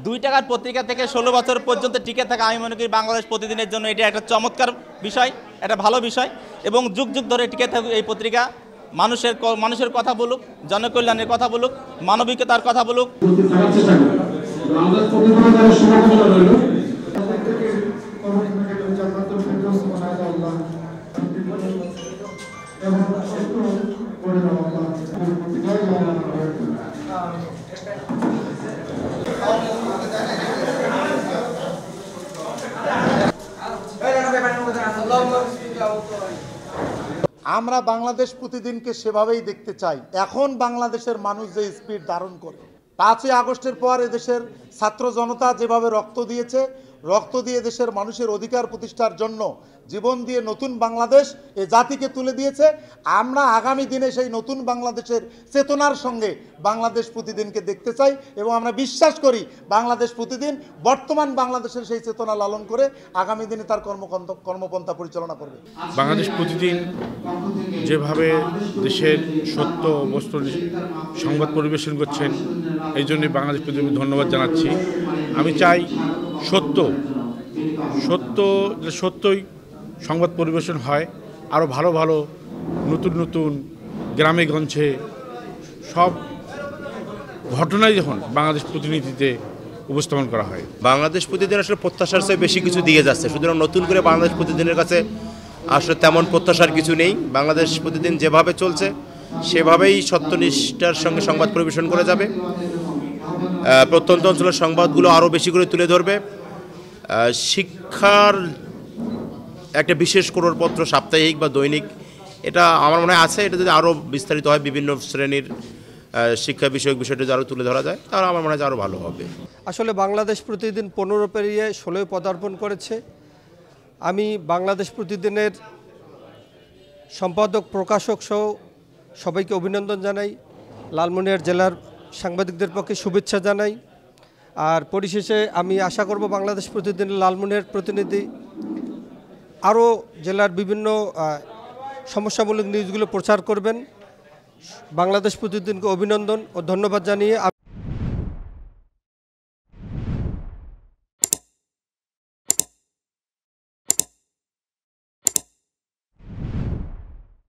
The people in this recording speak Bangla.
2 টাকার পত্রিকা থেকে 16 বছর পর্যন্ত টিকে থাকা আমি মনে করি বাংলাদেশ প্রতিদিনের জন্য এটা একটা চমৎকার বিষয়, একটা ভালো বিষয় এবং যুগ যুগ ধরে টিকে থাকুক এই পত্রিকা। মানুষের কথা বলুক, জনকল্যাণের কথা বলুক, মানবিকতার কথা বলুক। আমরা বাংলাদেশ প্রতিদিনকে সেভাবেই দেখতে চাই। এখন বাংলাদেশের মানুষ যে স্পিড ধারণ করে, 5ই আগস্টের পর এদেশের ছাত্র জনতা যেভাবে রক্ত দিয়েছে, রক্ত দিয়ে দেশের মানুষের অধিকার প্রতিষ্ঠার জন্য জীবন দিয়ে নতুন বাংলাদেশ এ জাতিকে তুলে দিয়েছে। আমরা আগামী দিনে সেই নতুন বাংলাদেশের চেতনার সঙ্গে বাংলাদেশ প্রতিদিনকে দেখতে চাই এবং আমরা বিশ্বাস করি বাংলাদেশ প্রতিদিন বর্তমান বাংলাদেশের সেই চেতনা লালন করে আগামী দিনে তার কর্মপন্থা পরিচালনা করবে। বাংলাদেশ প্রতিদিন যেভাবে দেশের সত্য বস্তু সংবাদ পরিবেশন করছেন, এই জন্যই বাংলাদেশ প্রতিদিন ধন্যবাদ জানাচ্ছি। আমি চাই সত্যই সংবাদ পরিবেশন হয়, আরও ভালো ভালো নতুন গ্রামে গঞ্জে সব ঘটনাই যখন বাংলাদেশ প্রতিনিধিতে উপস্থাপন করা হয়। বাংলাদেশ প্রতিদিন আসলে প্রত্যাশার চেয়ে বেশি কিছু দিয়ে যাচ্ছে, সুতরাং নতুন করে বাংলাদেশ প্রতিদিনের কাছে আসলে তেমন প্রত্যাশার কিছু নেই। বাংলাদেশ প্রতিদিন যেভাবে চলছে সেভাবেই সত্যনিষ্ঠার সঙ্গে সংবাদ পরিবেশন করে যাবে। প্রত্যন্ত অঞ্চলের সংবাদগুলো আরও বেশি করে তুলে ধরবে। শিক্ষার একটা বিশেষ করপত্র সাপ্তাহিক বা দৈনিক, এটা আমার মনে হয় আছে। এটা যদি আরও বিস্তারিত হয়, বিভিন্ন শ্রেণীর শিক্ষা বিষয়ক বিষয়টা যদি আরও তুলে ধরা যায়, তাহলে আমার মনে হয় আরও ভালো হবে। আসলে বাংলাদেশ প্রতিদিন 15 পেরিয়ে 16 পদার্পণ করেছে। আমি বাংলাদেশ প্রতিদিনের সম্পাদক, প্রকাশক সহ সবাইকে অভিনন্দন জানাই। লালমনিরহাট জেলার সাংবাদিকদের পক্ষে শুভেচ্ছা জানাই। আর পরিশেষে আমি আশা করব বাংলাদেশ প্রতিদিনের লালমনিরহাট প্রতিনিধি আরও জেলার বিভিন্ন সমস্যামূলক নিউজগুলো প্রচার করবেন। বাংলাদেশ প্রতিদিনকে অভিনন্দন ও ধন্যবাদ জানিয়ে